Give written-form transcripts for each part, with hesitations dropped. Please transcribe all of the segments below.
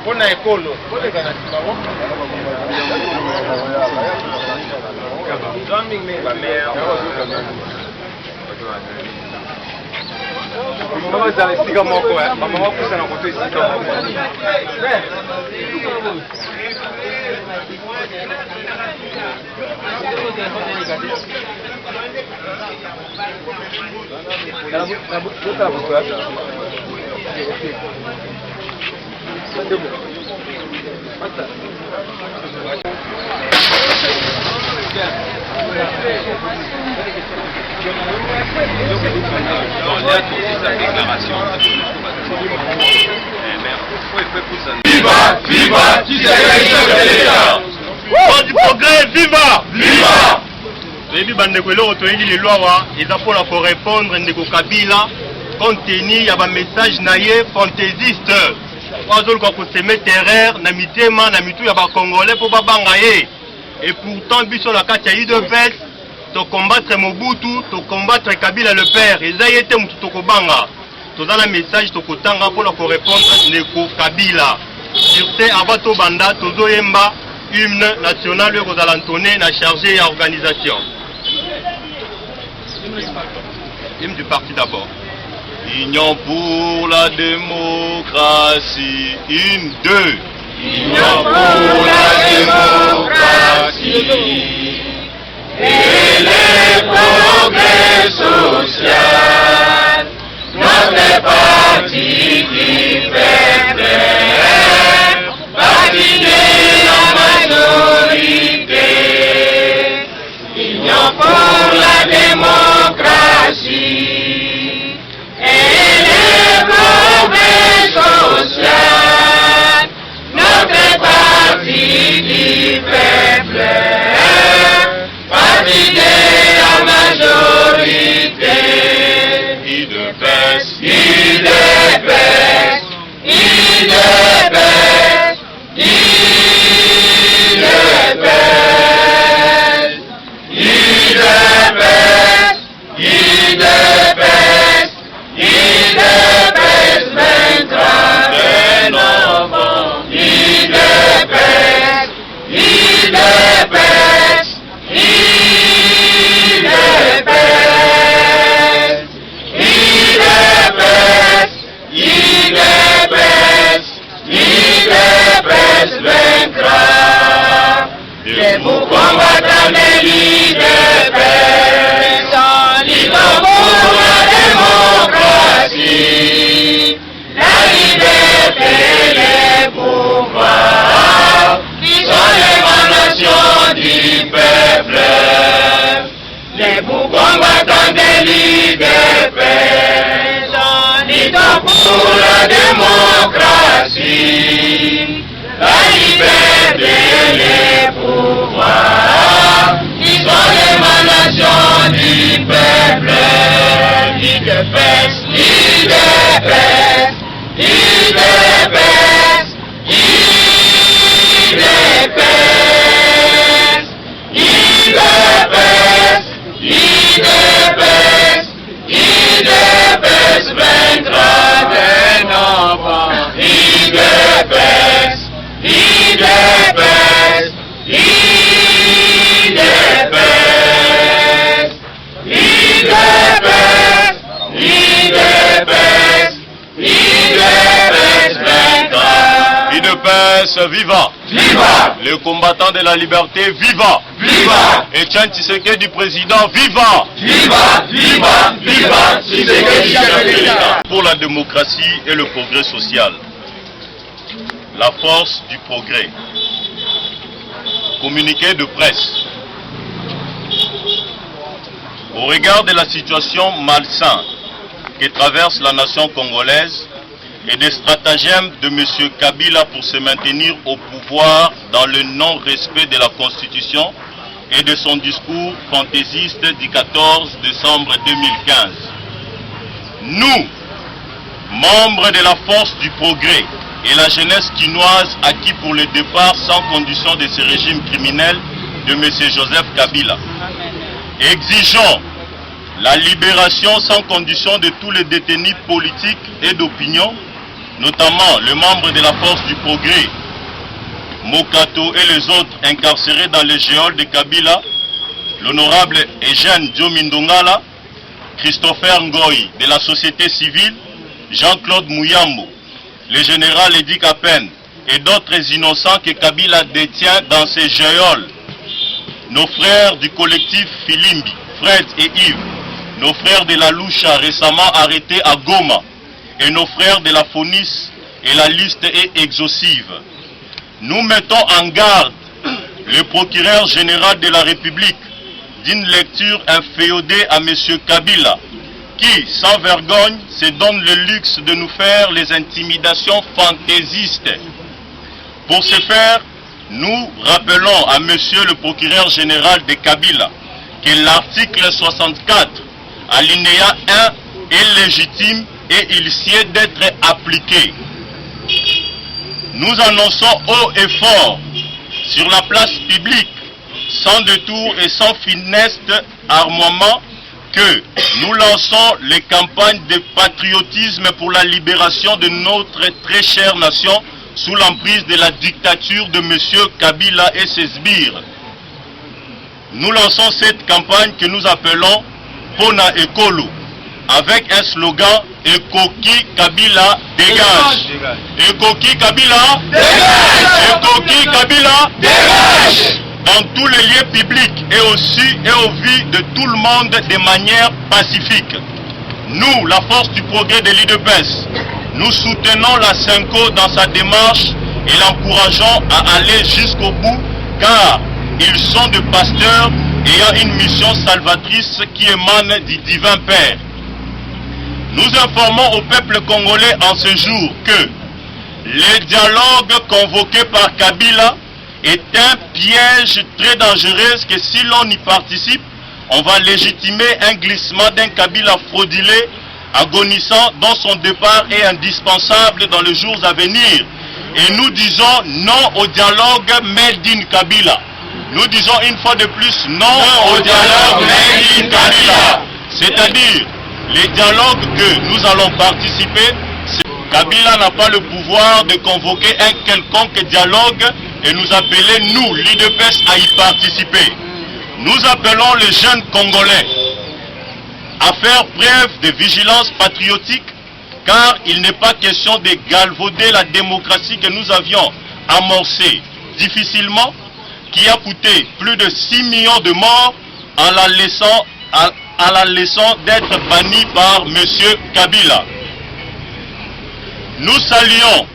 Pona ekolo. Viva, viva, qui du progrès, viva, viva. Baby Bandekwelo otoyeli les lois et ça pour répondre ndeko Kabila compte tenu ya ba message naie fantaisiste. Oazol ko seme terreur na mitema na mitu ya ba congolais pour babanga ye. Et pourtant biso na kati ya UDPS to combattre Mobutu, to combattre Kabila le père et ça yete mutu to kobanga. To za la message to kotanga pour répondre ndeko Kabila. Sur ce avant to banda tozo yemba hymne national aux alentonné na chargé à organisation. Hymne du parti d'abord. Union pour la démocratie, une, deux. Union pour la démocratie et le progrès social. Notre parti qui fait plaire, parti de la majorité. Union pour la démocratie et le progrès social. Notre parti qui fait plaire, parti de la majorité. UDPS, UDPS, UDPS, UDPS, UDPS, UDPS, UDPS, 23 novembre, UDPS, UDPS, UDPS, UDPS, UDPS, 23. Debout combattant de l'UDPS, libre pour la démocratie, la liberté et les pouvoirs, qui sont l'émanation du peuple. Debout combattant de l'UDPS, libre pour la démocratie, la liberté et les pouvoirs, qui sont l'émanation du peuple. UDPS, UDPS, UDPS, UDPS, UDPS, UDPS, UDPS, 23 novembre, UDPS, UDPS, UDPS, UDPS, UDPS, UDPS, 23. UDPS, viva! Viva! Les combattants de la liberté, viva! Viva! Etienne Tshisekedi du président, viva! Viva! Viva! Viva! Tshisekedi Kabila! Pour la démocratie et le progrès social. La force du progrès. Communiqué de presse. Au regard de la situation malsaine que traverse la nation congolaise, et des stratagèmes de M. Kabila pour se maintenir au pouvoir dans le non-respect de la Constitution et de son discours fantaisiste du 14 décembre 2015. Nous, membres de la force du progrès et la jeunesse quinoise acquis pour le départ sans condition de ce régime criminel de M. Joseph Kabila, exigeons la libération sans condition de tous les détenus politiques et d'opinion, notamment le membre de la force du progrès, Mokato et les autres incarcérés dans les geôles de Kabila, l'honorable Eugène Diomindongala, Christopher Ngoï de la société civile, Jean-Claude Mouyambo, le général Edi Kapen et d'autres innocents que Kabila détient dans ses geôles. Nos frères du collectif Filimbi, Fred et Yves, nos frères de la Loucha récemment arrêtés à Goma, et nos frères de la Fonis, et la liste est exhaustive. Nous mettons en garde le procureur général de la République d'une lecture inféodée à M. Kabila, qui, sans vergogne, se donne le luxe de nous faire les intimidations fantaisistes. Pour ce faire, nous rappelons à M. le procureur général de Kabila que l'article 64, alinéa 1, est légitime et il sied d'être appliqué. Nous annonçons haut et fort sur la place publique, sans détour et sans funeste armement, que nous lançons les campagnes de patriotisme pour la libération de notre très chère nation sous l'emprise de la dictature de M. Kabila et ses sbires. Nous lançons cette campagne que nous appelons Pona Ekolo, avec un slogan Ekoki Kabila dégage. Ekoki Kabila dégage. Ekoki Kabila dégage. Dans tous les lieux publics et aussi et au vu de tout le monde de manière pacifique. Nous, la force du progrès de l'IDPS, nous soutenons la Senko dans sa démarche et l'encourageons à aller jusqu'au bout, car ils sont des pasteurs ayant une mission salvatrice qui émane du divin Père. Nous informons au peuple congolais en ce jour que le dialogue convoqué par Kabila est un piège très dangereux que si l'on y participe, on va légitimer un glissement d'un Kabila fraudulé, agonissant dont son départ est indispensable dans les jours à venir. Et nous disons non au dialogue made in Kabila. Nous disons une fois de plus non au dialogue made in Kabila. C'est-à-dire, les dialogues que nous allons participer, Kabila n'a pas le pouvoir de convoquer un quelconque dialogue et nous appeler, nous, l'IDPS, à y participer. Nous appelons les jeunes Congolais à faire preuve de vigilance patriotique, car il n'est pas question de galvauder la démocratie que nous avions amorcée difficilement, qui a coûté plus de 6 millions de morts en la laissant d'être bannie par M. Kabila. Nous saluons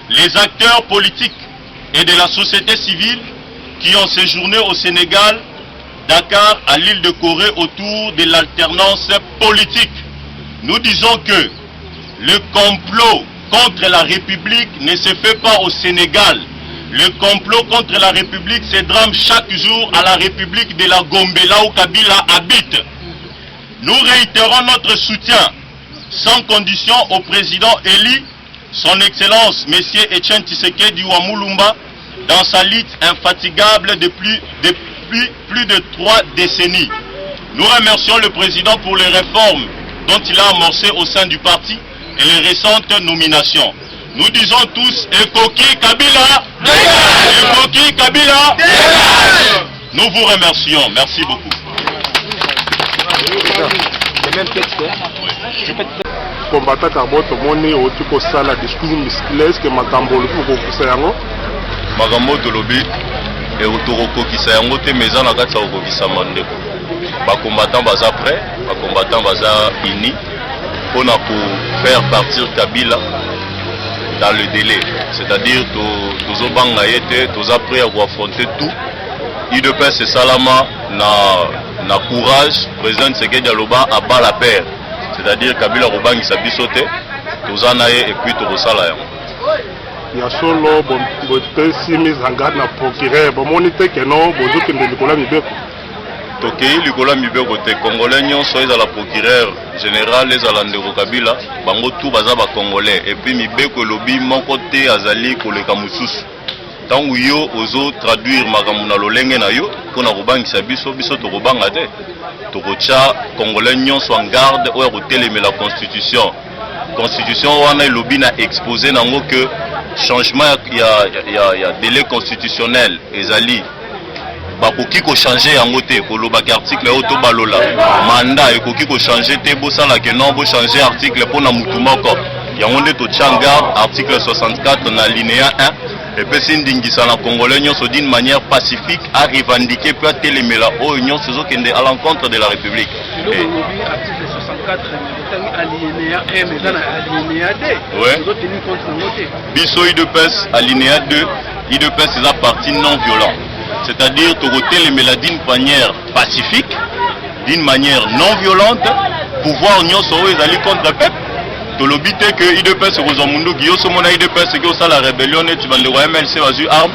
les acteurs politiques et de la société civile qui ont séjourné au Sénégal, Dakar, à l'île de Corée autour de l'alternance politique. Nous disons que le complot contre la République ne se fait pas au Sénégal. Le complot contre la République se drame chaque jour à la République de la Gombe, là où Kabila habite. Nous réitérons notre soutien sans condition au président élu, son Excellence M. Etienne Tshisekedi Wamulumba, dans sa lutte infatigable depuis plus de 3 décennies. Nous remercions le président pour les réformes dont il a amorcé au sein du parti et les récentes nominations. Nous disons tous Ekoki Kabila dégage. Ekoki Kabila dégage. Nous vous remercions. Merci beaucoup. Combattant Kaboto Moni au Tuko Sala discours musclés que Makambo le faut que yango Makambo tolobi et autoko ki sa yango te meza na kati ko kisama ndeko. Ba combattant baza prêt, ba combattant baza unis pour faire partir Kabila dans le délai. C'est-à-dire tous banga yete, tous prêts à affronter tout. IDPS et Salama na courage, président Tshisekedi Aloba a bas la paire. C'est-à-dire Kabila Robangi Sabisote, tozana ye et puis tokosala yango. Ya solo botesi mise en garde na procureur bomoni te keno bozokende likola mibeko. Tokei likola mibeko te congolais nyonso ezala procureur général ezala ndeko Kabila bango tout baza ba congolais et puis mibeko elobi moko te azali koleka mosusu. Tangu yo ozo traduire makambo na lolenge na yo mpona kobangisa biso tokobanga te tokotia congolais nyonso en garde oyo kotelemela constitution wana elobi na exposé nango que changement ya délai constitutionnel ezali bakoki ko changer yango te kolobaki article oyo to balola mandat ekoki ko changer te bosala ke non bo changer article mpona mutu moko yango nde totia en garde article 64 na alinéa 1 et puis ndingisa na congolais nyonso d'une manière pacifique à revendiquer peut telemela oyo nyonso ezokende à l'encontre de la République. Article 64 alinéa 1 mais dans alinéa 2 vous tenir compte de noter biso IDPS alinéa 2 IDPS c'est la partie non violente, c'est-à-dire telemela d'une manière pacifique, d'une manière non violente, pouvoir nyonso oyo ezali contre le peuple. Tolobi te que IDPS Rozomundo qui osomona IDPS qui osa la rébellion et tu vas le MLC vazu arme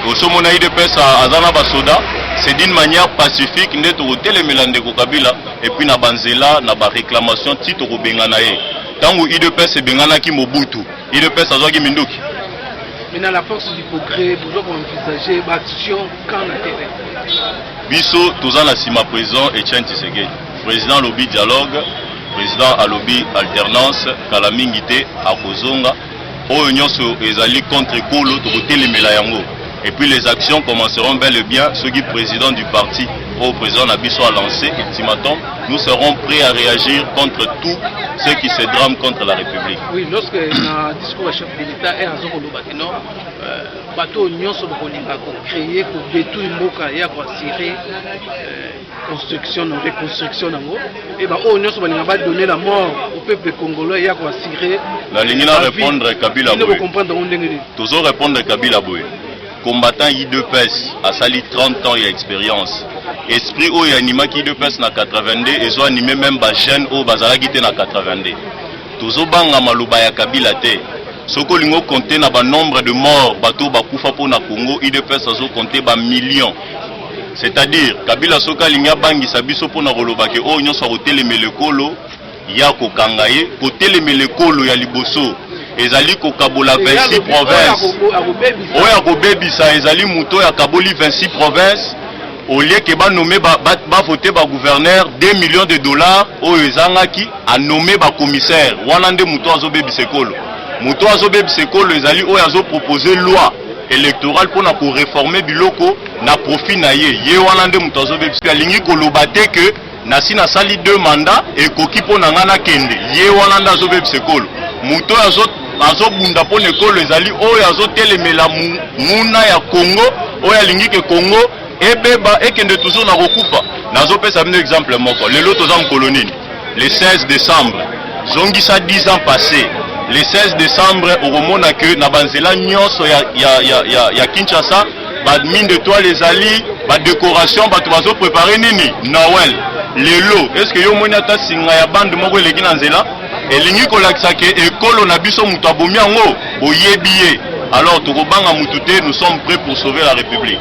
osomona IDPS azana basoda c'est d'une manière pacifique ndeto telemela ndeko Kabila et puis na banzela na ba réclamation titre ko bengana ye tango IDPS bengana ki Mobutu IDPS azwa ki Minduki. Mais dans la force du progrès vous devez envisager l'action quand la terre biso tozana sima président Etienne Tshisekedi président lobby dialogue président alobi alternance kala mingi te akozonga oyo nyonso ezali contre kolo tokotelemela yango et puis les actions commenceront bel et bien ceux qui président du parti au président Nabiso a lancé ultimatum nous serons prêts à réagir contre tout ceux qui se drament contre la République. Oui, lorsque dans le discours du chef de l'État et à Zokolobatino bateau nyonso bokolinga ko créer ko détruire mboka ya ko assurer construction ou reconstruction nango et ba o nyonso balinga ba donner la mort au peuple congolais ya ko assurer la ligne na répondre Kabila Boye. Comprendre ndenge toujours répondre Kabila Boye. Combattant IDPS a sali 30 ans d'expérience. Esprit o yanima ki IDPS na 82 ezo animé même ba jeune o bazalaki te na 82. Tozo banga maloba ya Kabila te. Soko lingo compter na ba nombre de morts bato bakufa po na Congo IDPS azo compter ba millions. C'est-à-dire Kabila soka linga bangisa biso po na koloba ke o nyonso kotelemele kolo ya kokangaye kotelemele kolo ya liboso. Ezali kokabola 26 provinces oya kobebisa ezali muto ya kaboli 26 provinces au lieu que ba nommer ba voter ba gouverneur 2 millions de dollars oyo ezangaki a nommer ba commissaire wana nde muto azobebisa ekolo muto azobebisa ekolo ezali oyo azo proposer loi électorale pour na ko réformer biloko na profit na ye wana nde muto azobebisa lingi koloba te que nasi na sali 2 mandats ekoki po na ngana kende wana nde azobebisa ekolo muto azobunda po nekolo ezali oyo azotelemela muna ya Congo oyo alingi ke Congo ebeba ekende toujours na kokufa nazopesa bino exemple moko lelo toza mokolo nini le 16 décembre zongisa 10 ans passé le 16 décembre okomona ke na banzela nyonso ya Kinshasa ba mine d'étoile ezali ba décoration bato bazo préparer nini Noël lelo est-ce que yo moni ata singa ya bande moko eleki na nzela elingi kolakisa ke ekolo na biso mutu abomi yango boyebi ye alors tokobanga mutu te nous sommes prêts pour sauver la République.